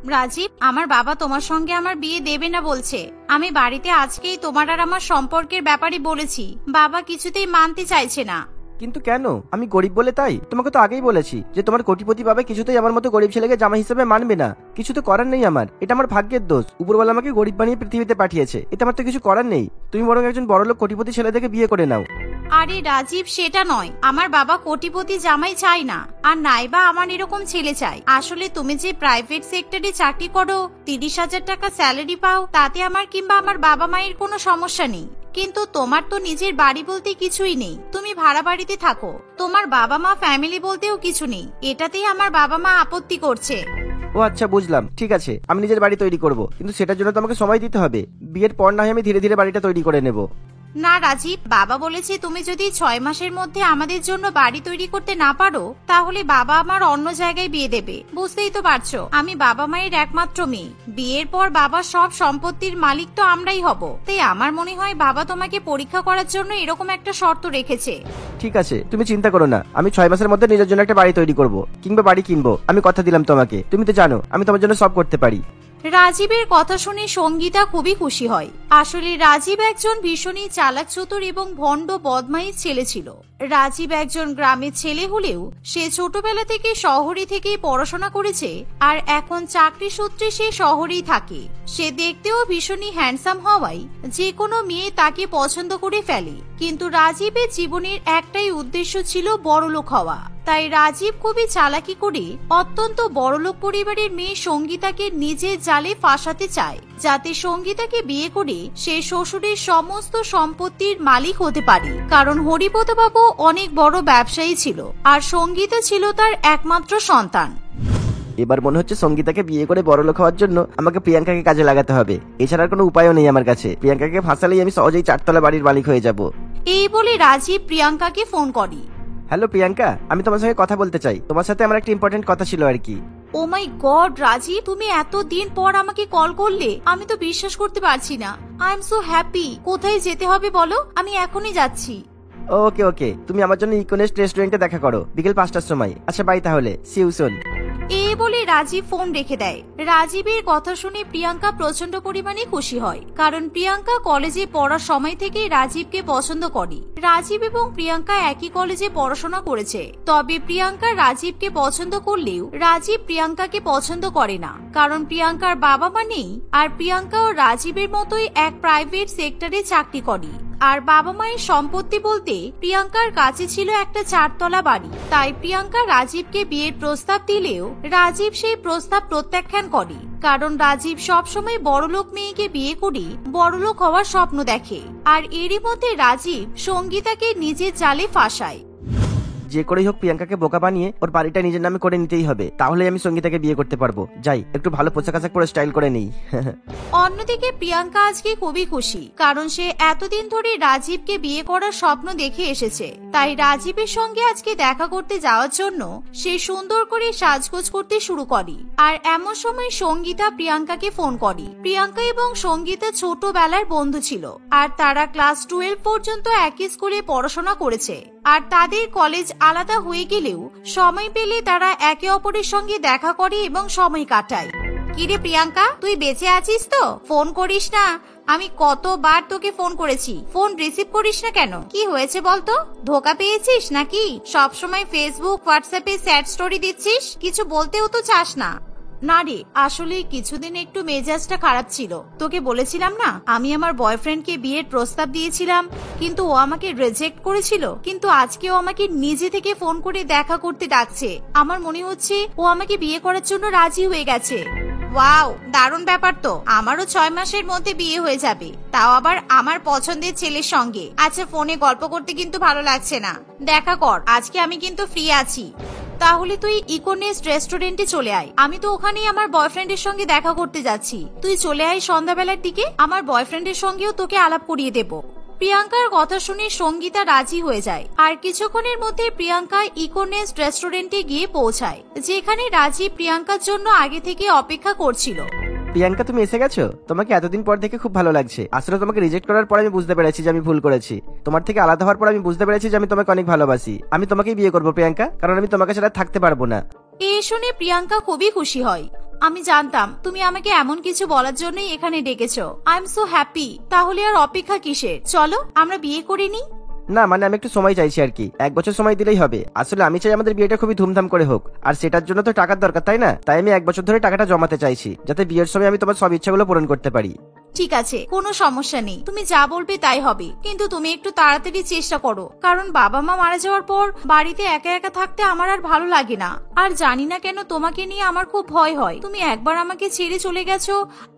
রাজীব, আমার বাবা তোমার সঙ্গে আমার বিয়ে দেবে না বলছে। আমি বাড়িতে আজকেই তোমার আর আমার সম্পর্কের ব্যাপারে বলেছি, বাবা কিছুতেই মানতে চাইছে না। কিন্তু কেন? আমি গরিব বলে তাই? তোমাকে তো আগেই বলেছি যে তোমার কোটিপতি বাবা কিছুতেই আমার মতো গরিব ছেলেকে জামাই হিসেবে মানবে না। কিছু তো করার নেই আমার, এটা আমার ভাগ্যের দোষ। উপরওয়ালা আমাকে গরিব বানিয়ে পৃথিবীতে পাঠিয়েছে, এটা আমার তো কিছু করার নেই। তুমি বরং একজন বড়লোক কোটিপতি ছেলে থেকে বিয়ে করে নাও। আরে রাজীব, সেটা নয়, আমার বাবা কোটিপতি জামাই চাই না, আর নাইবা আমার এরকম ছেলে চাই। আসলে তুমি যে প্রাইভেট সেক্টরে চাকরি করো, 30,000 টাকা স্যালারি পাও, তাতে আমার কিংবা আমার বাবা মায়ের কোনো সমস্যা নেই। কিন্তু তোমার তো নিজের বাড়ি বলতে কিছুই নেই, তুমি ভাড়া বাড়িতে থাকো, তোমার বাবা মা ফ্যামিলি বলতেও কিছু নেই। এটাতেই আমার বাবা মা আপত্তি করছে। ও আচ্ছা, বুঝলাম। ঠিক আছে, আমি নিজের বাড়ি তৈরি করব, কিন্তু সেটার জন্য তো আমাকে সময় দিতে হবে। বিয়ের পর না হয় আমি ধীরে ধীরে বাড়িটা তৈরি করে নেব। না রাজীব, বাবা বলেছে তুমি যদি 6 মাসের মধ্যে আমাদের জন্য বাড়ি তৈরি করতে না পারো, তাহলে বাবা আমার অন্য জায়গায় বিয়ে দেবে। বুঝতেই তো পারছো, আমি বাবা মায়ের একমাত্র মেয়ে। বিয়ের পর বাবার সব সম্পত্তির মালিক তো আমরাই হব। তাই আমার মনে হয় বাবা তোমাকে পরীক্ষা করার জন্য এরকম একটা শর্ত রেখেছে। ঠিক আছে, তুমি চিন্তা করো না, আমি 6 মাসের মধ্যে নিজের জন্য একটা বাড়ি তৈরি করব, কিংবা বাড়ি কিনবো। আমি কথা দিলাম তোমাকে, তুমি তো জানো আমি তোমার জন্য সব করতে পারি। রাজীবের কথা শুনে সঙ্গীতা খুবই খুশি হয়। আসলে রাজীব একজন ভীষণই চালাক চতুর এবং ভণ্ড বদমাইশ ছেলে ছিল। রাজীব একজন গ্রামের ছেলে হলেও সে ছোটবেলা থেকে শহরে থেকেই পড়াশোনা করেছে, আর এখন চাকরি সূত্রে সে শহরেই থাকে। সে দেখতেও ভীষণই হ্যান্ডসাম হওয়ায় যে কোনো মেয়ে তাকে পছন্দ করে ফেলে। কিন্তু রাজীবের জীবনের একটাই উদ্দেশ্য ছিল বড়লোক হওয়া। তাই রাজীব খুবই চালাকি করে অত্যন্ত বড়লোক পরিবারের মেয়ে সঙ্গীতাকে নিজের জালে ফাঁসাতে চায়, যাতে সঙ্গীতাকে বিয়ে করে সে শ্বশুরের সমস্ত সম্পত্তির মালিক হতে পারে। কারণ হরিপদ বাবু অনেক বড় ব্যবসায়ী ছিল, আর সঙ্গীতা ছিল তার একমাত্র সন্তান। এবার মনে হচ্ছে সঙ্গীতাকে বিয়ে করে বড়লোক হওয়ার জন্য আমাকে প্রিয়াঙ্কাকে কাজে লাগাতে হবে। এছাড়ার কোনো উপায়ও নেই আমার কাছে। প্রিয়াঙ্কাকে ফাঁসালেই আমি সহজেই 4 তলা বাড়ির মালিক হয়ে যাব। এই বলে রাজীব প্রিয়াঙ্কাকে ফোন করে। হ্যালো প্রিয়াঙ্কা, আমি তোমার সঙ্গে কথা বলতে চাই। তোমার সাথে আমার একটা ইম্পর্টেন্ট কথা ছিল আর কি। ও মাই গড রাজীব, তুমি এতদিন পর আমাকে কল করলে, আমি তো বিশ্বাস করতে পারছি না। I am so happy. কোথায় যেতে হবে বলো, আমি এখনই যাচ্ছি। ওকে ওকে, তুমি আমার জন্য ইকোনেস্ট রেস্টুরেন্টে দেখা করো বিকেল 5টার সময়। আচ্ছা বাই, তাহলে সি ইউ সুন। এই বলে রাজীব ফোন রেখে দেয়। রাজীবের কথা শুনে প্রিয়াঙ্কা প্রচন্ড পরিমাণে খুশি হয়, কারণ প্রিয়াঙ্কা কলেজে পড়ার সময় থেকেই রাজীবকে পছন্দ করে। রাজীব এবং প্রিয়াঙ্কা একই কলেজে পড়াশোনা করেছে। তবে প্রিয়াঙ্কা রাজীবকে পছন্দ করলেও রাজীব প্রিয়াঙ্কাকে পছন্দ করে না, কারণ প্রিয়াঙ্কার বাবা মা নেই, আর প্রিয়াঙ্কাও রাজীবের মতোই এক প্রাইভেট সেক্টরে চাকরি করে। আর বাবা মায়ের সম্পত্তি বলতে প্রিয়াঙ্কার কাছে ছিল একটা 4 তলা বাড়ি। তাই প্রিয়াঙ্কা রাজীবকে বিয়ের প্রস্তাব দিলেও রাজীব সেই প্রস্তাব প্রত্যাখ্যান করে, কারণ রাজীব সবসময় বড়লোক মেয়েকে বিয়ে করে বড়লোক হওয়ার স্বপ্ন দেখে। আর এরই মধ্যে রাজীব সঙ্গীতাকে নিজের জালে ফাঁসায়। যে করেই হোক প্রিয়াঙ্কাকে বোকা বানিয়ে ওর বাড়িটা নিজের নামে করে নিতেই হবে, তাহলে আমি সঙ্গীতাকে বিয়ে করতে পারবো। যাই একটু ভালো পোশাক আশাক পরে স্টাইল করে নেই। অন্যদিকে প্রিয়াঙ্কা আজকে খুবই খুশি, কারণ সে এতদিন ধরে রাজীবকে বিয়ে করার স্বপ্ন দেখে এসেছে। তাই রাজীবের সঙ্গে আজকে দেখা করতে যাওয়ার জন্য সে সুন্দর করে সাজগোজ করতে শুরু করে। আর এমন সময় সঙ্গীতা প্রিয়াঙ্কাকে ফোন করে। প্রিয়াঙ্কা এবং সঙ্গীতা ছোটবেলার বন্ধু ছিল, আর তারা ক্লাস 12 পর্যন্ত একই স্কুলে পড়াশোনা করেছে। আর তাদের কলেজ আলাদা হয়ে গেলেও সময় পেলে তারা একে অপরের সঙ্গে দেখা করে এবং সময় কাটায়। কিরে প্রিয়াঙ্কা, তুই বেঁচে আছিস তো? ফোন করিস না, আমি কতবার তোকে ফোন করেছি, ফোন রিসিভ করিস না কেন? কি হয়েছে বলতো? ধোকা পেয়েছিস নাকি? সবসময় ফেসবুক হোয়াটসঅ্যাপে স্যাড স্টোরি দিচ্ছিস, কিছু বলতেও তো চাস না। না রে, আসলে কিছুদিন একটু মেজাজটা খারাপ ছিল। তোকে বলেছিলাম না, আমি আমার বয়ফ্রেন্ডকে বিয়ের প্রস্তাব দিয়েছিলাম, কিন্তু ও আমাকে রিজেক্ট করেছিল। কিন্তু আজকে ও আমাকে নিজে থেকে ফোন করে দেখা করতে ডাকছে। আমার মনে হচ্ছে ও আমাকে বিয়ে করার জন্য রাজি হয়ে গেছে। ওয়াও, দারুণ ব্যাপার তো। আমারও 6 মাসের মধ্যে বিয়ে হয়ে যাবে, তাও আবার আমার পছন্দের ছেলের সঙ্গে। আচ্ছা, ফোনে গল্প করতে কিন্তু ভালো লাগছে না, দেখা কর। আজকে আমি কিন্তু ফ্রি আছি। তাহলে তুই ইকোনেস্ট রেস্টুরেন্টে চলে আয়, আমি তো ওখানেই আমার বয়ফ্রেন্ডের সঙ্গে দেখা করতে যাচ্ছি। তুই চলে আয় সন্ধ্যাবেলার দিকে, আমার বয়ফ্রেন্ডের সঙ্গেও তোকে আলাপ করিয়ে দেব। প্রিয়াঙ্কার কথা শুনে সঙ্গীতা রাজি হয়ে যায়। আর কিছুক্ষণের মধ্যে প্রিয়াঙ্কা ইকোনেস্ট রেস্টুরেন্টে গিয়ে পৌঁছায়, যেখানে রাজীব প্রিয়াঙ্কার জন্য আগে থেকে অপেক্ষা করছিল। প্রিয়াঙ্কা, তুমি এসে গেছো? তোমাকে এতদিন পর দেখে খুব ভালো লাগছে। আসলে তোমাকে রিজেক্ট করার পর আমি বুঝতে পেরেছি যে আমি ভুল করেছি। তোমার থেকে আলাদা হওয়ার পর আমি বুঝতে পেরেছি যে আমি তোমাকে অনেক ভালোবাসি। আমি তোমাকেই বিয়ে করবো প্রিয়াঙ্কা, কারণ আমি তোমাকে ছাড়া থাকতে পারবো না। এই শুনে প্রিয়াঙ্কা খুবই খুশি হয়। আমি জানতাম তুমি আমাকে এমন কিছু বলার জন্যই এখানে ডেকেছো। I am so happy. তাহলে আর অপেক্ষা কিসের, চলো আমরা বিয়ে করে নিই। না মানে আমি একটু সময় চাইছি আর কি, 1 বছর সময় দিলেই হবে। আসলে আমি চাই আমাদের বিয়েটা খুবই ধুমধাম করে হোক, আর সেটার জন্য তো টাকার দরকার তাই না? তাই আমি 1 বছর ধরে টাকাটা জমাতে চাইছি, যাতে বিয়ের সময় আমি তোমার সব ইচ্ছাগুলো পূরণ করতে পারি। ঠিক আছে, কোনো সমস্যা নেই, তুমি যা বলবে তাই হবে, কিন্তু তুমি একটু তাড়াতাড়ি চেষ্টা করো, কারণ বাবা মা মারা যাওয়ার পর বাড়িতে একা একা থাকতে আমার আর ভালো লাগে না। আর জানি না কেন তোমাকে নিয়ে আমার খুব ভয় হয়। তুমি একবার আমাকে ছেড়ে চলে গেছো,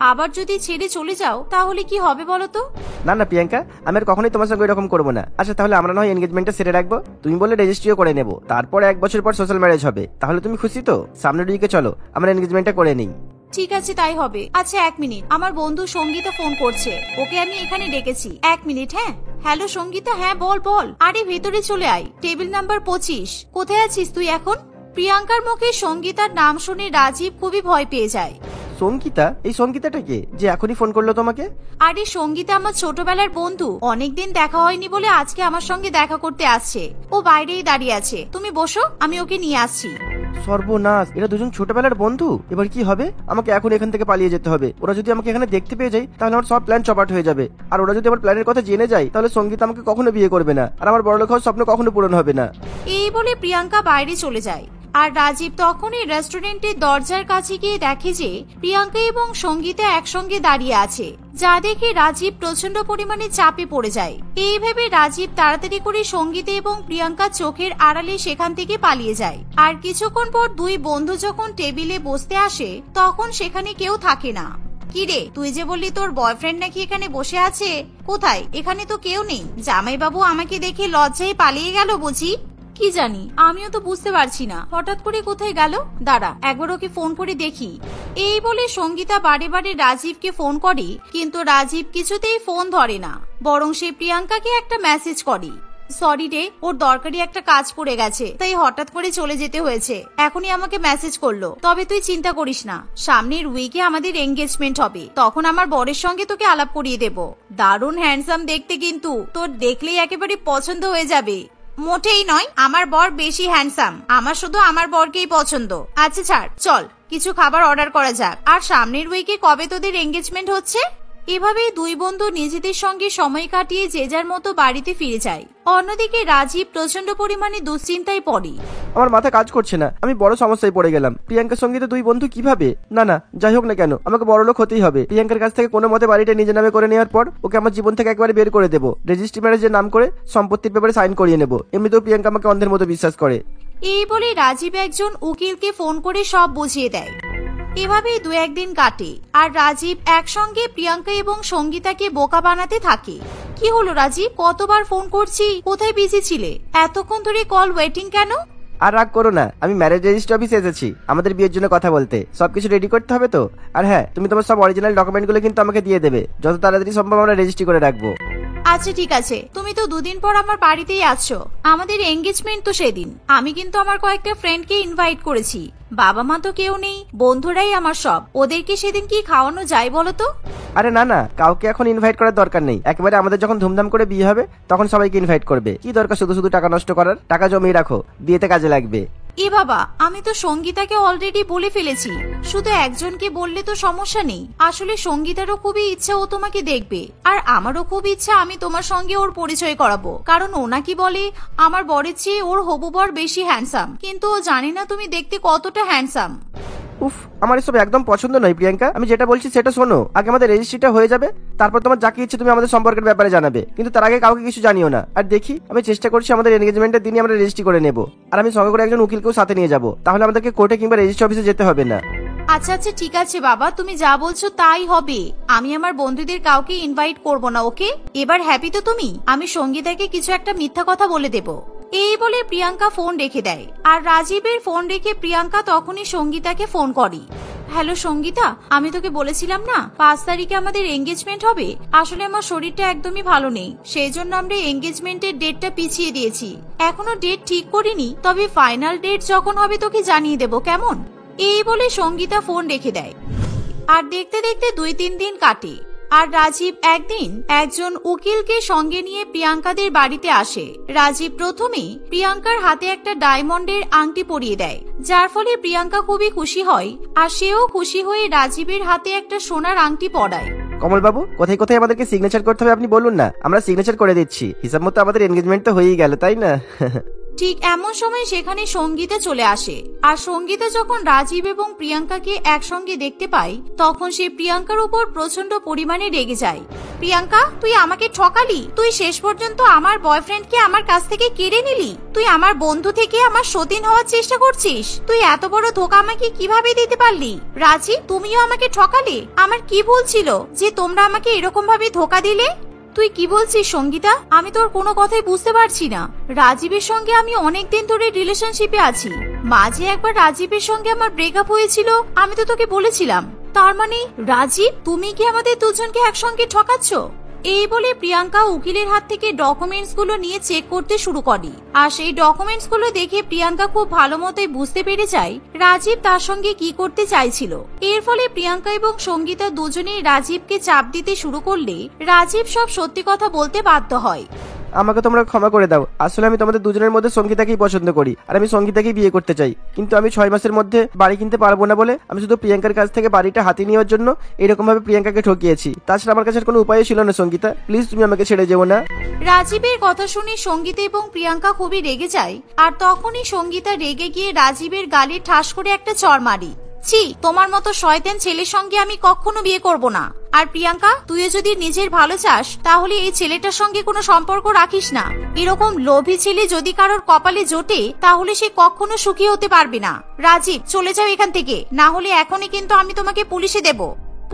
আবার যদি ছেড়ে চলে যাও তাহলে কি হবে বলো তো? না না প্রিয়াঙ্কা, আমি আর কখনোই তোমার সঙ্গে এরকম করবো না। আচ্ছা তাহলে আমরা নয় এনগেজমেন্টটা সেরে রাখবো, তুমি বলে রেজিস্ট্রিও করে নেবো, তারপর 1 বছর পর সোশ্যাল ম্যারেজ হবে। তাহলে তুমি খুশি তো? সামনের উইকে চলো আমরা এনগেজমেন্টটা করে নিই। ঠিক আছে তাই হবে। আচ্ছা 1 মিনিট, আমার বন্ধু সঙ্গীতা ফোন করছে, ওকে আমি এখানে ডেকেছি। 1 মিনিট। হ্যাঁ হ্যালো সঙ্গীতা, হ্যাঁ বল বল। আরে ভেতরে চলে আয়, টেবিল নাম্বার 25। কোথায় আছিস তুই এখন? প্রিয়াঙ্কার মুখে সঙ্গীতার নাম শুনে রাজীব খুবই ভয় পেয়ে যায়। সঙ্গীতা? এই সঙ্গীতাটা কে যে এখনই ফোন করলো তোমাকে? আরে সঙ্গীতা আমার ছোটবেলার বন্ধু, অনেকদিন দেখা হয়নি বলে আজকে আমার সঙ্গে দেখা করতে আসছে। ও বাইরেই দাঁড়িয়ে আছে, তুমি বসো, আমি ওকে নিয়ে আসছি। সর্বনাশ, এরা দুজন ছোটবেলার বন্ধু, এবার কি হবে? আমাকে এখন এখান থেকে পালিয়ে যেতে হবে। ওরা যদি আমাকে এখানে দেখতে পেয়ে যায় তাহলে আমার সব প্ল্যান চপাট হয়ে যাবে, আর ওরা যদি আমার প্ল্যানের কথা জেনে যায় তাহলে সঙ্গীতা আমাকে কখনো বিয়ে করবে না, আর আমার বড়লোক হওয়ার স্বপ্ন কখনো পূরণ হবে না। এই বলে প্রিয়াঙ্কা বাইরে চলে যায়, আর রাজীব তখনই রেস্টুরেন্টের দরজার কাছে গিয়ে দেখে যে প্রিয়াঙ্কা এবং সঙ্গীতা একসঙ্গে দাঁড়িয়ে আছে, যা দেখে রাজীব প্রচন্ড পরিমাণে চাপে পড়ে যায়। এই ভেবে রাজীব তাড়াতাড়ি করে সঙ্গীতা এবং প্রিয়াঙ্কা চোখের আড়ালে সেখান থেকে পালিয়ে যায়। আর কিছুক্ষণ পর দুই বন্ধু যখন টেবিলে বসতে আসে তখন সেখানে কেউ থাকে না। কিরে, তুই যে বললি তোর বয়ফ্রেন্ড নাকি এখানে বসে আছে, কোথায়? এখানে তো কেউ নেই। জামাইবাবু আমাকে দেখে লজ্জায় পালিয়ে গেল বুঝি? কি জানি, আমিও তো বুঝতে পারছি না হঠাৎ করে কোথায় গেল। দাঁড়া একবার ওকে ফোন করে দেখি। এই বলে সঙ্গীতা বারে বারে রাজীবকে ফোন করে, কিন্তু রাজীব কিছুতেই ফোন ধরে না, বরং সে প্রিয়াঙ্কাকে একটা মেসেজ করে। সরি রে, ওর দরকারি একটা কাজ পড়ে গেছে, তাই হঠাৎ করে চলে যেতে হয়েছে। এখনই আমাকে মেসেজ করলো। তবে তুই চিন্তা করিস না, সামনের উইকে আমাদের এঙ্গেজমেন্ট হবে, তখন আমার বরের সঙ্গে তোকে আলাপ করিয়ে দেব। দারুণ হ্যান্ডসাম দেখতে, কিন্তু তোর দেখলেই একেবারে পছন্দ হয়ে যাবে। মোটেই নয়, আমার বর বেশি হ্যান্ডসাম, আমার শুধু আমার বরকেই পছন্দ। আচ্ছা ছাড়, চল কিছু খাবার অর্ডার করা যাক। আর সামনের উইকে কবে তোদের এঙ্গেজমেন্ট হচ্ছে? এভাবেই দুই বন্ধু নিজেদের সঙ্গে সময় কাটিয়ে যে যার মতো বাড়িতে ফিরে যায়। অন্যদিকে রাজীব প্রচন্ড পরিমাণে দুশ্চিন্তায় পড়ে। আমার মাথা কাজ করছে না, আমি বড় সমস্যায় পড়ে গেলাম। প্রিয়াঙ্কার সঙ্গে তো দুই বন্ধু কিভাবে? না না, যাই হোক না কেন আমাকে বড়লোক হতেই হবে। প্রিয়াঙ্কার কাছ থেকে কোনো মতে বাড়িটা নিজের নামে করে নেওয়ার পর ওকে আমার জীবন থেকে একবারে বের করে দেবো। রেজিস্ট্রি ম্যারেজের নাম করে সম্পত্তির ব্যাপারে সাইন করিয়ে নেবো। এমনিতেও প্রিয়াঙ্কা আমাকে অন্ধের মতো বিশ্বাস করে। এই বলে রাজীব একজন উকিলকে ফোন করে সব বুঝিয়ে দেয়। এভাবেই 2-1 দিন কাটে, আর রাজীব একসঙ্গে প্রিয়াঙ্কা এবং সঙ্গীতাকে বোকা বানাতে থাকে। কি হলো রাজীব, কতবার ফোন করছি, কোথায় বিজি ছিলে? এতক্ষণ ধরে কল ওয়েটিং কেন? আর রাগ করো না, আমি ম্যারেজ রেজিস্ট্রি অফিসে এসেছি আমাদের বিয়ের জন্য কথা বলতে। সবকিছু রেডি করতে হবে তো। আর হ্যাঁ, তুমি তোমার সব অরিজিনাল ডকুমেন্টগুলো কিন্তু আমাকে দিয়ে দেবে, যত তাড়াতাড়ি সম্ভব আমরা রেজিস্ট্রি করে রাখবো। আচ্ছা ঠিক আছে, তুমি তো 2 দিন পর আমার বাড়িতেই আসছো, আমাদের এঙ্গেজমেন্ট তো সেদিন। আমি কিন্তু আমার কয়েকটা ফ্রেন্ডকে ইনভাইট করেছি, বাবা মা তো কেউ নেই, বন্ধুরাই আমার সব। ওদেরকে সেদিন কি খাওয়ানো যায় বলো তো? আরে না না, কাউকে এখন ইনভাইট করার দরকার নেই। একেবারে আমাদের যখন ধুমধাম করে বিয়ে হবে তখন সবাইকে ইনভাইট করবে। কি দরকার শুধু শুধু টাকা নষ্ট করার? টাকা জমিয়ে রাখো, বিয়েতে কাজে লাগবে। এ বাবা, আমি তো সঙ্গীতাকে অলরেডি বলে ফেলেছি, শুধু একজনকে বললে তো সমস্যা নেই। আসলে সঙ্গীতারও খুবই ইচ্ছা ও তোমাকে দেখবে, আর আমারও খুব ইচ্ছা আমি তোমার সঙ্গে ওর পরিচয় করাবো, কারণ ও নাকি বলে আমার বরের চেয়ে ওর হবু বর বেশি হ্যান্ডসাম, কিন্তু ও জানি না তুমি দেখতে কতটা হ্যান্ডসাম। উফ, আমার এসব একদম পছন্দ নয় প্রিয়াঙ্কা। আমি যেটা বলছি সেটা শোনো, আগে আমাদের রেজিস্ট্রিটা হয়ে যাবে, তারপর তোমার যাকে ইচ্ছে তুমি আমাদের সম্পর্কের ব্যাপারে জানাবে, কিন্তু তার আগে কাউকে কিছু জানিও না। আর দেখি, আমি চেষ্টা করছি আমাদের এনগেজমেন্টের দিনই আমরা রেজিস্ট্রি করে নেব, আর আমি সঙ্গে করে একজন উকিলকেও সাথে নিয়ে যাব, তাহলে আমাদেরকে কোর্টে কিংবা রেজিস্ট্রি অফিসে যেতে হবে না। আচ্ছা আচ্ছা ঠিক আছে বাবা, তুমি যা বলছো তাই হবে। আমি আমার বন্ধুদের কাউকে ইনভাইট করব না, ওকে? এবার হ্যাপি তো তুমি? আমি সঙ্গীতাকে কিছু একটা মিথ্যা কথা বলে দেব। এই বলে প্রিয়াঙ্কা ফোন রেখে দেয়, আর রাজীবের ফোন রেখে প্রিয়াঙ্কা তখনই সঙ্গীতাকে ফোন করে। হ্যালো সঙ্গীতা, আমি তোকে বলেছিলাম না 5 তারিখে আমাদের এঙ্গেজমেন্ট হবে। আসলে আমার শরীরটা একদমই ভালো নেই, সেই জন্য আমরা এঙ্গেজমেন্টের ডেটটা পিছিয়ে দিয়েছি। এখনো ডেট ঠিক করিনি, তবে ফাইনাল ডেট যখন হবে তোকে জানিয়ে দেব, কেমন? এই বলে সঙ্গীতা ফোন রেখে দেয়। আর দেখতে দেখতে 2-3 দিন কাটে, আর রাজীব একদিন একজন উকিলকে সঙ্গে নিয়ে প্রিয়াঙ্কাদের বাড়িতে আসে। রাজীব প্রথমে প্রিয়াঙ্কার হাতে একটা ডায়মন্ডের আংটি পরিয়ে দেয়, যার ফলে প্রিয়াঙ্কা খুবই খুশি হয় আর সেও খুশি হয়ে রাজীবের হাতে একটা সোনার আংটি পরায়। কমল বাবু, কোথায় কোথায় আমাদেরকে সিগনেচার করতে হবে আপনি বলুন না, আমরা সিগনেচার করে দিচ্ছি। হিসাব মতো আমাদের এনগেজমেন্ট তো হয়েই গেল, তাই না? ঠিক এমন সময় সেখানে সঙ্গীতা চলে আসে। আর সঙ্গীতা যখন রাজীব এবং প্রিয়াঙ্কাকে একসঙ্গে দেখতে পায় তখন সে প্রিয়াঙ্কার উপর প্রচন্ড পরিমাণে রেগে যায়। প্রিয়াঙ্কা, তুই আমাকে ঠকালি। তুই শেষ পর্যন্ত আমার বয়ফ্রেন্ডকে আমার কাছ থেকে কেড়ে নিলি। তুই আমার বন্ধু থেকে আমার সতীন হওয়ার চেষ্টা করছিস। তুই এত বড় ধোঁকা আমাকে কিভাবে দিতে পারলি? রাজীব, তুমিও আমাকে ঠকালে। আমার কি ভুল ছিল যে তোমরা আমাকে এরকম ভাবে ধোঁকা দিলে? তুই কি বলছিস সঙ্গীতা? আমি তোর কোনো কথাই বুঝতে পারছি না। রাজীবের সঙ্গে আমি অনেকদিন ধরে রিলেশনশিপে আছি। মাঝে একবার রাজীবের সঙ্গে আমার ব্রেকআপ হয়েছিল, আমি তো তোকে বলেছিলাম। তার মানে রাজীব, তুমি কি আমাদের দুজনকে একসঙ্গে ঠকাচ্ছ? এই বলে প্রিয়াঙ্কা উকিলের হাত থেকে ডকুমেন্টস গুলো নিয়ে চেক করতে শুরু করে। আর সেই ডকুমেন্টস গুলো দেখে প্রিয়াঙ্কা খুব ভালো মতোই বুঝতে পেরে যায় রাজীব তার সঙ্গে কি করতে চাইছিল। এর ফলে প্রিয়াঙ্কা এবং সঙ্গীতা দুজনেই রাজীবকে চাপ দিতে শুরু করলে রাজীব সব সত্যি কথা বলতে বাধ্য হয়। আমাকে তোমরা ক্ষমা করে দাও। আসলে আমি তোমাদের দুজনের মধ্যে সঙ্গীতাকেই পছন্দ করি আর আমি সঙ্গীতাকেই বিয়ে করতে চাই, কিন্তু আমি 6 মাসের মধ্যে বাড়ি কিনতে পারবো না বলে আমি শুধু প্রিয়াঙ্কার কাছ থেকে বাড়িটা হাতিয়ে নেওয়ার জন্য এরকম ভাবে প্রিয়াঙ্কাকে ঠকিয়েছি। তাছাড়া আমার কাছে কোনো উপায় ছিল না। সঙ্গীতা, প্লিজ তুমি আমাকে ছেড়ে যেও না। রাজীবের কথা শুনে সঙ্গীতা এবং প্রিয়াঙ্কা খুবই রেগে যায়। আর তখনই সঙ্গীতা রেগে গিয়ে রাজীবের গালে ঠাস করে একটা চড় মারি। ছি, তোমার মতো শয়তান ছেলের সঙ্গে আমি কখনো বিয়ে করব না। আর প্রিয়াঙ্কা, তুইও যদি নিজের ভালো চাস তাহলে এই ছেলেটার সঙ্গে কোনো সম্পর্ক রাখিস না। এরকম লোভী ছেলে যদি কারোর কপালে জোটে তাহলে সে কখনো সুখী হতে পারবে না। রাজীব, চলে যাও এখান থেকে, না হলে এখনই কিন্তু আমি তোমাকে পুলিশে দেব।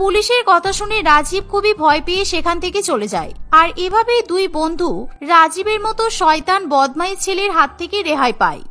পুলিশের কথা শুনে রাজীব খুবই ভয় পেয়ে সেখান থেকে চলে যায়। আর এভাবেই দুই বন্ধু রাজীবের মতো শয়তান বদমাইশ ছেলের হাত থেকে রেহাই পায়।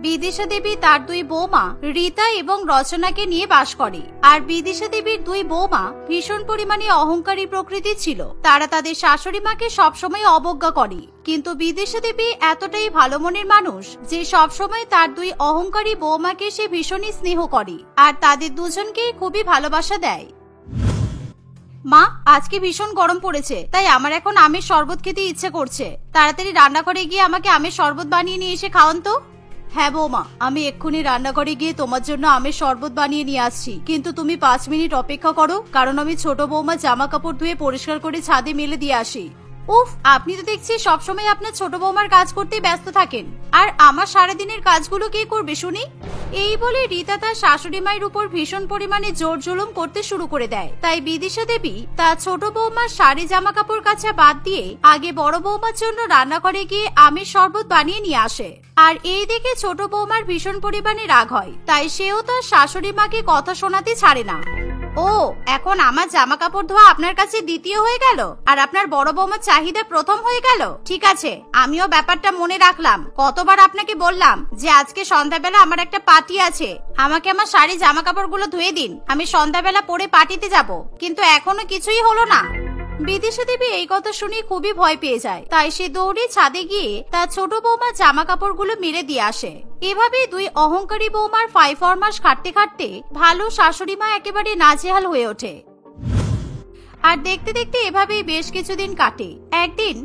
বিদিশা দেবী তার দুই বৌমা রীতা এবং রচনাকে নিয়ে বাস করে। আর বিদিশা দেবীর দুই বৌমা ভীষণ পরিমাণে অহংকারী প্রকৃতির ছিল। তারা তাদের শাশুড়ি মাকে সবসময় অবজ্ঞা করে, কিন্তু বিদিশা দেবী এতটাই ভালো মনের মানুষ যে সবসময় তার দুই অহংকারী বৌমাকে সে ভীষণই স্নেহ করে আর তাদের দুজনকে খুবই ভালোবাসা দেয়। মা, আজকে ভীষণ গরম পড়েছে, তাই আমার এখন আমের শরবত খেতে ইচ্ছে করছে। তাড়াতাড়ি রান্নাঘরে গিয়ে আমাকে আমের শরবত বানিয়ে নিয়ে এসে খাওয়ান তো। হ্যাঁ বৌমা, আমি এক্ষুনি রান্নাঘরে গিয়ে তোমার জন্য আমের শরবত বানিয়ে নিয়ে আসছি, কিন্তু তুমি 5 মিনিট অপেক্ষা করো, কারণ আমি ছোট বৌমা জামা কাপড় ধুয়ে পরিষ্কার করে ছাদে মেলে দিয়ে আসি। উফ, আপনি তো দেখছি সবসময় আপনার ছোট বৌমার কাজ করতে ব্যস্ত থাকেন, আর আমার সারাদিনের কাজগুলো কে করবে শুনি? এই বলে রীতা তার শাশুড়ি মায়ের উপর ভীষণ পরিমাণে জোর জুলুম করতে শুরু করে দেয়। তাই বিদিশা দেবী তার ছোট বৌমার শাড়ি জামা কাপড় কাচা বাদ দিয়ে আগে বড় বৌমার জন্য রান্নাঘরে গিয়ে আমের শরবত বানিয়ে নিয়ে আসে। আর এই দেখে ছোট বৌমার ভীষণ পরিমাণে রাগ হয়, তাই সেও তার শাশুড়ি মাকে কথা শোনাতে ছাড়ে না। ও, এখন আমার জামা কাপড় ধোয়া আপনার কাছে দ্বিতীয় হয়ে গেল আর আপনার বড় বৌমার চাহিদা প্রথম হয়ে গেল? ঠিক আছে, আমিও ব্যাপারটা মনে রাখলাম। কতবার আপনাকে বললাম যে আজকে সন্ধ্যাবেলা আমার একটা পার্টি আছে, আমাকে আমার শাড়ি জামা কাপড়গুলো ধুয়ে দিন, আমি সন্ধ্যাবেলা পরে পার্টিতে যাব, কিন্তু এখনো কিছুই হলো না। বিদিশা দেবী এই কথা শুনে খুবই ভয় পেয়ে যায়, তাই সে দৌড়ে ছাদে গিয়ে তার ছোট বৌমার জামা কাপড়গুলো মেরে দিয়ে আসে। এভাবে দুই অহংকারী বৌমার 5 মাস খাটতে খাটতে ভালো শাশুড়ি মা একেবারে নাজেহাল হয়ে ওঠে। আর দেখতে দেখতে এভাবেই বেশ কিছুদিন কাটে। একদিন,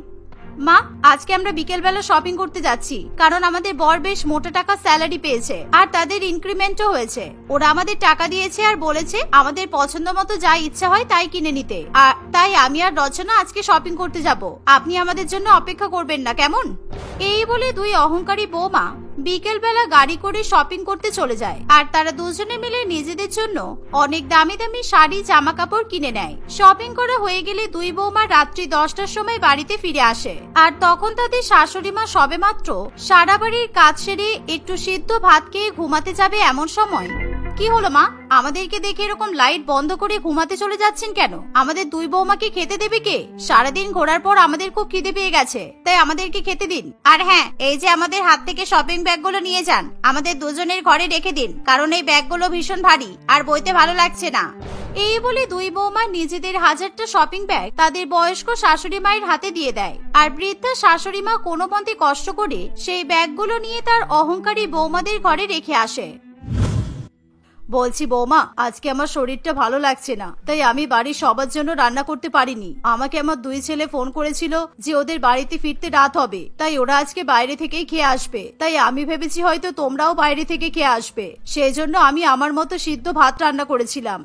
মা, আজকে আমরা বিকেলবেলা শপিং করতে যাচ্ছি, কারণ আমাদের বর বেশ মোটা টাকা স্যালারি পেয়েছে আর তাদের ইনক্রিমেন্টও হয়েছে। ওরা আমাদের টাকা দিয়েছে আর বলেছে আমাদের পছন্দ মতো যা ইচ্ছা হয় তাই কিনে নিতে। আর তাই আমি আর রচনা আজকে শপিং করতে যাব, আপনি আমাদের জন্য অপেক্ষা করবেন না, কেমন? এই বলে দুই অহংকারী বৌমা বিকেল বেলা গাড়ি করে শপিং করতে চলে যায়। আর তারা দুজনে মিলে নিজেদের জন্য অনেক দামি দামি শাড়ি জামা কাপড় কিনে নেয়। শপিং করা হয়ে গেলে দুই বৌমা রাত্রি 10টার সময় বাড়িতে ফিরে আসে। আর তখন তাদের শাশুড়ি মা সবে মাত্র সারা বাড়ির কাজ সেরে একটু সিদ্ধ ভাত খেয়ে ঘুমাতে যাবে এমন সময়, কি হলো মা, আমাদেরকে দেখে এরকম লাইট বন্ধ করে ঘুমাতে চলে যাচ্ছেন কেন? আমাদের দুই বৌমাকে খেতে দেবে কে? সারাদিন ঘোরার পর আমাদের খুব খিদে পেয়ে গেছে, তাই আমাদেরকে খেতে দিন। আর হ্যাঁ, এই যে আমাদের হাত থেকে শপিং ব্যাগগুলো নিয়ে যান, আমাদের দুজনের ঘরে রেখে দিন, কারণ এই ব্যাগগুলো ভীষণ ভারী আর বইতে ভালো লাগছে না। এই বলে দুই বৌমা নিজেদের হাজারটা শপিং ব্যাগ তাদের বয়স্ক শাশুড়ি মায়ের হাতে দিয়ে দেয়। আর বৃদ্ধা শাশুড়ি মা কোনো মতে কষ্ট করে সেই ব্যাগগুলো নিয়ে তার অহংকারী বৌমাদের ঘরে রেখে আসে। বলছি বৌমা, আজকে আমার শরীরটা ভালো লাগছে না, তাই আমি বাড়ির সবার জন্য রান্না করতে পারিনি। আমাকে আমার দুই ছেলে ফোন করেছিল যে ওদের বাড়িতে ফিরতে রাত হবে, তাই ওরা আজকে বাইরে থেকেই খেয়ে আসবে। তাই আমি ভেবেছি হয়তো তোমরাও বাইরে থেকে খেয়ে আসবে, সেই জন্য আমি আমার মতো সিদ্ধ ভাত রান্না করেছিলাম।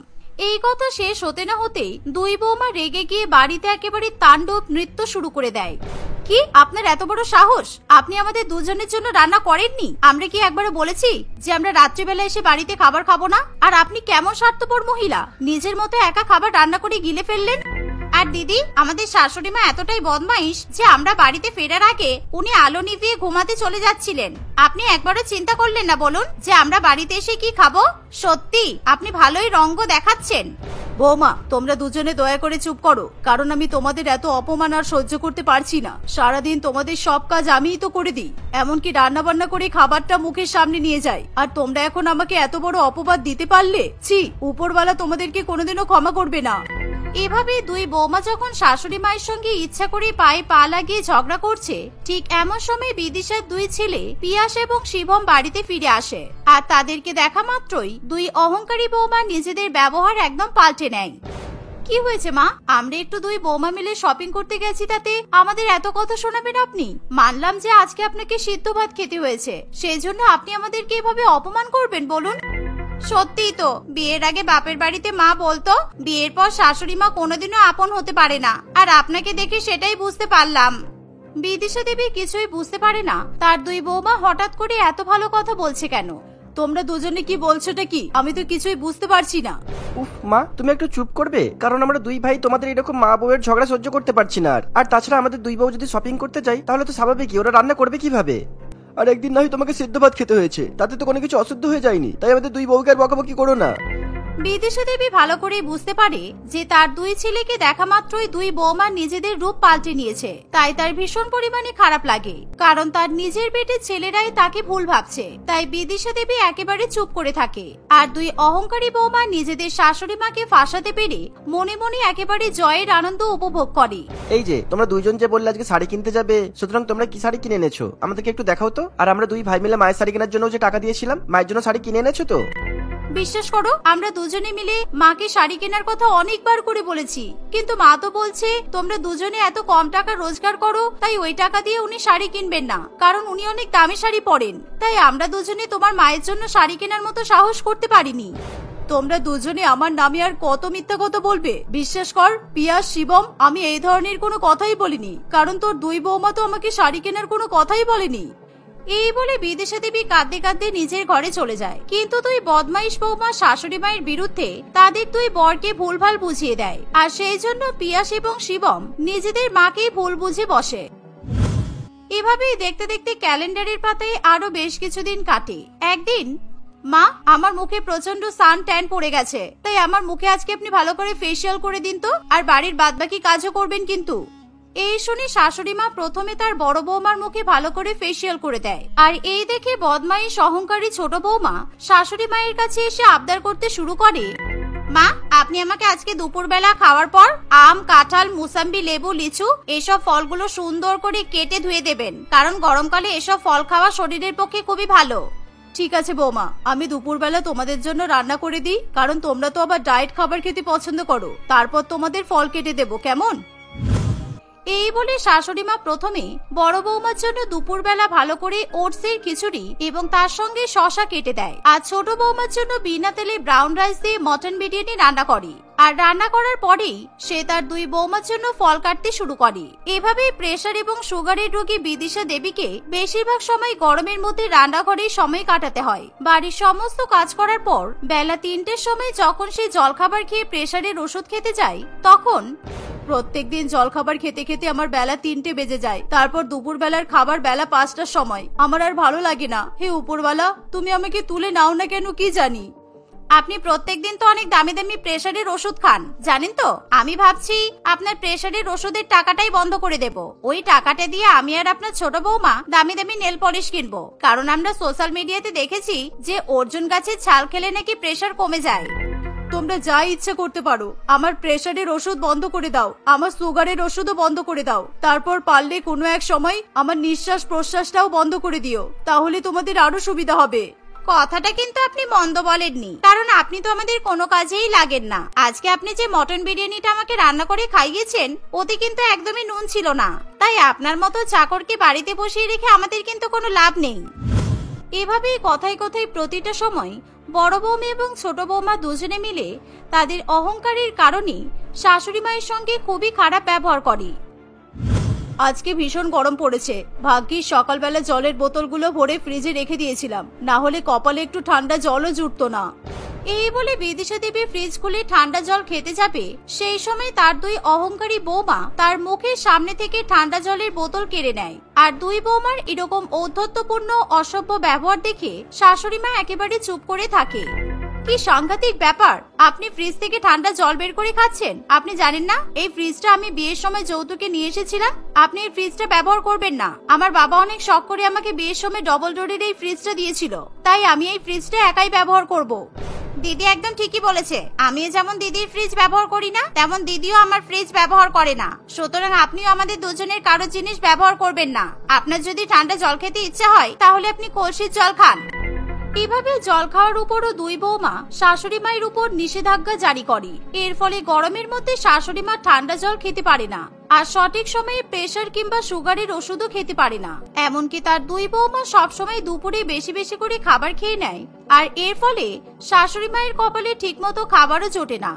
এই কথা শেষ হতে না হতেই দুই বৌমা রেগে গিয়ে বাড়িতে একেবারে তাণ্ডব নৃত্য শুরু করে দেয়। কি আপনার এত বড় সাহস? আপনি আমাদের দুজনের জন্য রান্না করেননি? আমরা কি একবারও বলেছি যে আমরা রাত্রিবেলা এসে বাড়িতে খাবার খাবো না? আর আপনি কেমন স্বার্থপর মহিলা, নিজের মতো একা খাবার রান্না করে গিলে ফেললেন। আর দিদি, আমাদের শাশুড়ি মা এতটাই বদমাইশ যে আমরা বাড়িতে ফেরার আগে উনি আলো নিভিয়ে ঘুমাতে চলে যাচ্ছিলেন। আপনি একবারও চিন্তা করলেন না বলুন যে আমরা বাড়িতে এসে কি খাবো? সত্যি আপনি ভালোই রঙ্গ দেখাচ্ছেন। বৌমা, তোমরা দুজনে দয়া করে চুপ করো, কারণ আমি তোমাদের এত অপমান আর সহ্য করতে পারছি না। সারাদিন তোমাদের সব কাজ আমিই তো করে দিই, এমনকি রান্না বান্না করে খাবারটা মুখের সামনে নিয়ে যাই, আর তোমরা এখন আমাকে এত বড় অপবাদ দিতে পারলে? ছি, উপরওয়ালা তোমাদেরকে কোনোদিনও ক্ষমা করবে না। এভাবে দুই বৌমা যখন শাশুড়ি মায়ের সঙ্গে ইচ্ছা করে পায়ে পা লাগিয়ে ঝগড়া করছে, ঠিক এমন সময় বিদিশার দুই ছেলে পিয়াস এবং শিবম বাড়িতে ফিরে আসে। আর তাদেরকে দেখা মাত্রই দুই অহংকারী বৌমা নিজেদের ব্যবহার একদম পাল্টে নেয়। কি হয়েছে মা? আমরা একটু দুই বৌমা মিলে শপিং করতে গেছি, তাতে আমাদের এত কথা শোনাবেন আপনি? মানলাম যে আজকে আপনাকে সিদ্ধ ভাত খেতে হয়েছে, সেই জন্য আপনি আমাদেরকে এভাবে অপমান করবেন বলুন? সত্যিই তো, বিয়ের আগে বাপের বাড়িতে মা বলতো বিয়ের পর শাশুড়ি মা কোনোদিনও আপন হতে পারে না, আর আপনাকে দেখে সেটাই বুঝতে পারলাম। বিদিশা দেবী কিছুই বুঝতে পারে না তার দুই বৌমা হঠাৎ করে এত ভালো কথা বলছে কেন। তোমরা দুজনে কি বলছোটা কি? আমি তো কিছুই বুঝতে পারছি না। উফ মা, তুমি একটু চুপ করবে? কারণ আমরা দুই ভাই তোমাদের এরকম মা বউয়ের ঝগড়া সহ্য করতে পারছি না। আর তাছাড়া আমাদের দুই বউ যদি শপিং করতে যাই তাহলে তো স্বাভাবিকই ওরা রান্না করবে কিভাবে? আর একদিন না হয় তোমাকে সিদ্ধ ভাত খেতে হয়েছে, তাতে তো কোনো কিছু অশুদ্ধ হয়ে যায়নি, তাই আমাদের দুই বউকে আর বকাবকি করো না। বিদিশা দেবী ভালো করেই বুঝতে পারে যে তার দুই ছেলেকে দেখা মাত্রই দুই বৌমা নিজেদের রূপ পাল্টে নিয়েছে, তাই তার ভীষণ পরিমাণে খারাপ লাগে, কারণ তার নিজের পেটের ছেলেরাই তাকে ভুল ভাবছে। তাই বিদিশা দেবী একেবারে চুপ করে থাকে। আর দুই অহংকারী বৌমা নিজেদের শাশুড়ি মাকে ফাঁসাতে পেরে মনে মনে একেবারে জয়ের আনন্দ উপভোগ করে। এই যে তোমরা দুইজন যে বললে আজকে শাড়ি কিনতে যাবে, সুতরাং তোমরা কি শাড়ি কিনে এনেছো আমাদেরকে একটু দেখাও তো। আর আমরা দুই ভাই মিলে মায়ের শাড়ি কেনার জন্য যে টাকা দিয়েছিলাম, মায়ের জন্য শাড়ি কিনে এনেছো তো? বিশ্বাস করো, আমরা দুজনে মিলে মাকে শাড়ি কেনার কথা অনেকবার করে বলেছি, কিন্তু মা তো বলছে তোমরা দুজনে এত কম টাকা রোজগার করো, তাই ওই টাকা দিয়ে উনি শাড়ি কিনবেন না, কারণ উনি অনেক দামি শাড়ি পরেন। তাই আমরা দুজনে তোমার মায়ের জন্য শাড়ি কেনার মতো সাহস করতে পারিনি। তোমরা দুজনে আমার নামে আর কত মিথ্যা কথা বলবে? বিশ্বাস কর পিয়াস, শিবম, আমি এই ধরনের কোনো কথাই বলিনি, কারণ তোর দুই বৌমা তো আমাকে শাড়ি কেনার কোনো কথাই বলেনি। এই বলে বিদিশা দেবী কাঁদতে কাঁদতে নিজের ঘরে চলে যায়। কিন্তু দুই বদমাইশ বৌমা শাশুড়ি মায়ের বিরুদ্ধে তাদের দুই বরকে ভুলভাল বুঝিয়ে দেয়, আর সেই জন্য পিয়াস এবং শিবম নিজেদের মাকেই ভুল বুঝে বসে। এভাবেই দেখতে দেখতে ক্যালেন্ডারের পাতায় আরো বেশ কিছুদিন কাটে। একদিন, মা, আমার মুখে প্রচন্ড সান ট্যান পড়ে গেছে, তাই আমার মুখে আজকে আপনি ভালো করে ফেসিয়াল করে দিন তো, আর বাড়ির বাদবাকি কাজও করবেন কিন্তু। এই শুনে শাশুড়ি মা প্রথমে তার বড় বৌমার মুখে ভালো করে ফেসিয়াল করে দেয়। আর এই দেখে বদমাইশ অহংকারী ছোট বৌমা শাশুড়ি মায়ের কাছে এসে আবদার করতে শুরু করে, মা, আপনি আমাকে আজকে দুপুরবেলা খাওয়ার পর আম, কাঁঠাল, মুসাম্বি, লেবু, লিচু এসব ফলগুলো সুন্দর করে কেটে ধুয়ে দেবেন, কারণ গরমকালে এসব ফল খাওয়া শরীরের পক্ষে খুবই ভালো। ঠিক আছে বৌমা, আমি দুপুরবেলা তোমাদের জন্য রান্না করে দিই, কারণ তোমরা তো আবার ডায়েট খাবার খেতে পছন্দ করো। তারপর তোমাদের ফল কেটে দেবো, কেমন? এই বলে শাশুড়ি মা প্রথমে বড় বৌমার জন্য দুপুরবেলা ভালো করে ওটসের খিচুড়ি এবং তার সঙ্গে শসা কেটে দেয়, আর ছোট বৌমার জন্য বিনা তেলে ব্রাউন রাইস দিয়ে মটন বিরিয়ানি রান্না করে। আর রান্না করার পরেই সে তার দুই বৌমার জন্য ফল কাটতে শুরু করে। এভাবেই প্রেসার এবং সুগারের রোগী বিদিশা দেবীকে বেশিরভাগ সময় গরমের মধ্যে রান্নাঘরে সময় কাটাতে হয়। বাড়ির সমস্ত কাজ করার পর বেলা 3টের সময় যখন সে জলখাবার খেয়ে প্রেসারের ওষুধ খেতে যায়, তখন প্রত্যেকদিন জলখাবার খেতে খেতে আমার বেলা 3টে বেজে যায়। তারপর দুপুর বেলার খাবার বেলা 5টার সময়। আমার আর ভালো লাগে না। হে উপরওয়ালা, তুমি আমাকে তুলে নাও না কেন কি জানি। আপনি প্রত্যেকদিন তো অনেক দামি দামি প্রেসারের ওষুধ খান, জানেন তো? আমি ভাবছি আপনার প্রেসারের ওষুধের টাকাটাই বন্ধ করে দেব। ওই টাকাটা দিয়ে আমি আর আপনার ছোট বৌমা দামি দামি নেল পলিশ কিনবো, কারণ আমরা সোশ্যাল মিডিয়াতে দেখেছি যে অর্জুন গাছের ছাল খেলে নাকি প্রেসার কমে যায়। তোমরা যা ইচ্ছা করতে পারো, আমার প্রেসারের ওষুধ বন্ধ করে দাও, আমার সুগারের ওষুধও বন্ধ করে দাও, তারপর পারলে কোনো এক সময় আমার নিঃশ্বাস প্রশ্বাসটাও বন্ধ করে দিও, তাহলে তোমাদের আরো সুবিধা হবে। কথাটা কিন্তু আপনি মন্দ বলেননি, কারণ আপনি তো আমাদের কোনো কাজেই লাগেন না। আজকে আপনি যে মটন বিরিয়ানিটা আমাকে রান্না করে খাইয়েছেন ওতে কিন্তু একদমই নুন ছিল না, তাই আপনার মতো চাকরকে বাড়িতে বসিয়ে রেখে আমাদের কিন্তু কোনো লাভ নেই। এভাবেই কথায় কথায় প্রতিটা সময় বড় বৌমা এবং ছোট বৌমা দুজনে মিলে তাদের অহংকারের কারণে শাশুড়ি মায়ের সঙ্গে খুবই খারাপ ব্যবহার করে। আজকে ভীষণ গরম পড়েছে, ভাগ্যিস সকালবেলা জলের বোতলগুলো ভরে ফ্রিজে রেখে দিয়েছিলাম, না হলে কপালে একটু ঠান্ডা জলও জুটতো না। এই বলে বিদিশা দেবী ফ্রিজ খুলে ঠান্ডা জল খেতে যাবে, সেই সময় তার দুই অহংকারী বৌমা তার মুখের সামনে থেকে ঠান্ডা জলের বোতল কেড়ে নেয়। আর দুই বৌমার এরকম ঔদ্ধত্যপূর্ণ অসভ্য ব্যবহার দেখে শাশুড়ি মা একেবারে চুপ করে থাকে। কি সাংঘাতিক ব্যাপার, আপনি ফ্রিজ থেকে ঠান্ডা জল বের করে খাচ্ছেন? আপনি জানেন না এই ফ্রিজটা আমি বিয়ের সময় যৌতুকে নিয়ে এসেছিলাম? আপনি এই ফ্রিজটা ব্যবহার করবেন না। আমার বাবা অনেক শখ করে আমাকে বিয়ের সময় ডবল ডোরের এই ফ্রিজটা দিয়েছিল, তাই আমি এই ফ্রিজটা একাই ব্যবহার করব। দিদি একদম ঠিকই বলেছে, আমিও যেমন দিদির ফ্রিজ ব্যবহার করি না তেমন দিদিও আমার ফ্রিজ ব্যবহার করে না, সুতরাং আপনিও আমাদের দুজনের কারো জিনিস ব্যবহার করবেন না। আপনার যদি ঠান্ডা জল খেতে ইচ্ছে হয় তাহলে আপনি কলসির জল খান। এভাবে জল খাওয়ার উপরও দুই বৌমা শাশুড়ি মায়ের উপর নিষেধাজ্ঞা জারি করে। এর ফলে গরমের মধ্যে শাশুড়ি মা ঠান্ডা জল খেতে পারে না, আর সঠিক সময়ে প্রেসার কিংবা সুগারের ওষুধও খেতে পারে না। এমনকি তার দুই বৌমা সবসময় দুপুরে বেশি বেশি করে খাবার খেয়ে নেয়, আর এর ফলে শাশুড়ি মায়ের কপালে ঠিকমতো খাবারও জোটে না।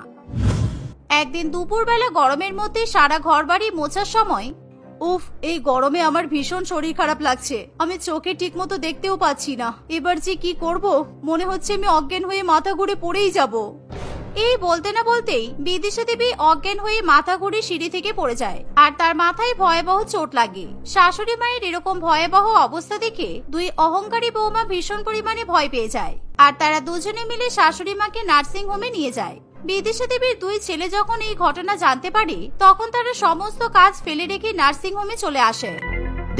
একদিন দুপুরবেলা গরমের মধ্যে সারা ঘর বাড়ি মোছার সময়, উফ, এই গরমে আমার ভীষণ শরীর খারাপ লাগছে, আমি চোখে ঠিকমতো দেখতেও পাচ্ছি না, এবার যে কি করব, মনে হচ্ছে আমি অজ্ঞান হয়ে মাথা ঘুরে পড়েই যাব। এই বলতে না বলতেই বিদিশা দেবী অজ্ঞান হয়ে মাথা ঘুরে সিঁড়ি থেকে পড়ে যায়, আর তার মাথায় ভয়াবহ চোট লাগে। শাশুড়ি মায়ের এরকম ভয়াবহ অবস্থা দেখে দুই অহংকারী বৌমা ভীষণ পরিমাণে ভয় পেয়ে যায়, আর তারা দুজনে মিলে শাশুড়ি মাকে নার্সিং হোমে নিয়ে যায়। বিদিশা দেবীর দুই ছেলে যখন এই ঘটনা জানতে পারে তখন তারা সমস্ত কাজ ফেলে রেখে নার্সিং হোমে চলে আসে।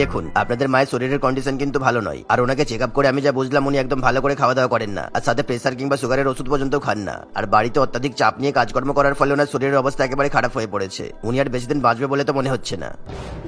দেখুন, আপনাদের মায়ের শরীরের কন্ডিশন কিন্তু ভালো নয়, আর ওনাকে চেক আপ করে আমি যা বুঝলাম উনি একদম ভালো করে খাওয়া দাওয়া করেন না, আর সাথে প্রেসার কিংবা সুগারের ওষুধ পর্যন্ত খান না, আর বাড়িতে অত্যাধিক চাপ নিয়ে কাজকর্ম করার ফলে ওনার শরীরের অবস্থা একেবারে খারাপ হয়ে পড়েছে। উনি আর বেশি দিন বাঁচবে বলে তো মনে হচ্ছে না।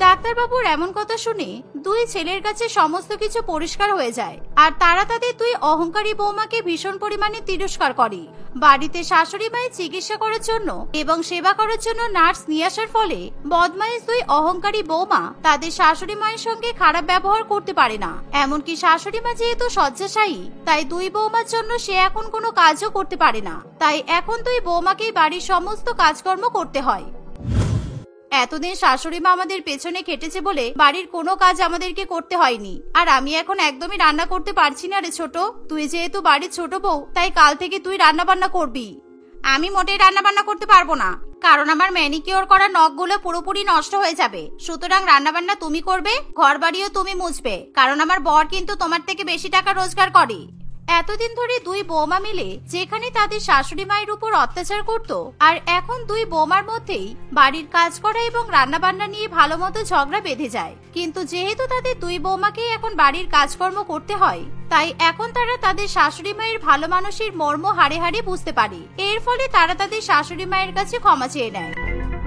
ডাক্তারবাবুর এমন কথা শুনে দুই ছেলের কাছে সমস্ত কিছু পরিষ্কার হয়ে যায়, আর তারা তাদের দুই অহংকারী বৌমাকে ভীষণ পরিমাণে তিরস্কার করে। বাড়িতে শাশুড়ি মায়ের চিকিৎসা করার জন্য এবং সেবা করার জন্য নার্স নিয়ে আসার ফলে বদমাইশ দুই অহংকারী বৌমা তাদের শাশুড়ি মায়ের সঙ্গে খারাপ ব্যবহার করতে পারে না। এমনকি শাশুড়ি মা যেহেতু শয্যাশায়ী, তাই দুই বৌমার জন্য সে এখন কোনো কাজও করতে পারে না, তাই এখন দুই বৌমাকেই বাড়ির সমস্ত কাজকর্ম করতে হয়। এতদিন শাশুড়ি মা আমাদের পেছনে খেটেছে বলে বাড়ির কোনো কাজ আমাদেরকে করতে হয়নি, আর আমি এখন একদমই রান্না করতে পারছি না রে ছোট। তুই যেহেতু বাড়ির ছোট বউ, তাই কাল থেকে তুই রান্না বান্না করবি। আমি মোটেই রান্না বান্না করতে পারবো না, কারণ আমার ম্যানিকিওর করা নখগুলো পুরোপুরি নষ্ট হয়ে যাবে। সুতরাং রান্না বান্না তুমি করবে, ঘর বাড়িও তুমি মুছবে, কারণ আমার বর কিন্তু তোমার থেকে বেশি টাকা রোজগার করে। এতদিন ধরে দুই বৌমা মিলে যেখানে তাদের শাশুড়ি মায়ের উপর অত্যাচার করত, আর এখন দুই বৌমার মধ্যেই বাড়ির কাজ করা এবং রান্না বান্না নিয়ে ভালো মতো ঝগড়া বেঁধে যায়। কিন্তু যেহেতু তাদের দুই বৌমাকেই এখন বাড়ির কাজকর্ম করতে হয়, তাই এখন তারা তাদের শাশুড়ি মায়ের ভালো মানুষের মর্ম হাড়ে হাড়ে বুঝতে পারে। এর ফলে তারা তাদের শাশুড়ি মায়ের কাছে ক্ষমা চেয়ে নেয়।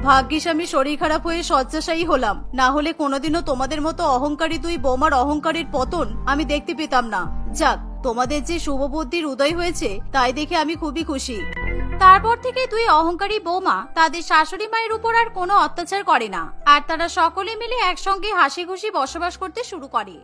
ভাগ্যিস আমি শরীর খারাপ হয়ে শয্যাশায়ী হলাম, না হলে কোনোদিনও তোমাদের মতো অহংকারী দুই বৌমার অহংকারের পতন আমি দেখতে পেতাম না। যাক, তোমাদের যে শুভ বুদ্ধির উদয় হয়েছে তাই দেখে আমি খুবই খুশি। তারপর থেকে দুই অহংকারী বৌমা তাদের শাশুড়ি মায়ের উপর আর কোনো অত্যাচার করে না, আর তারা সকলে মিলে একসঙ্গে হাসি খুশি বসবাস করতে শুরু করে।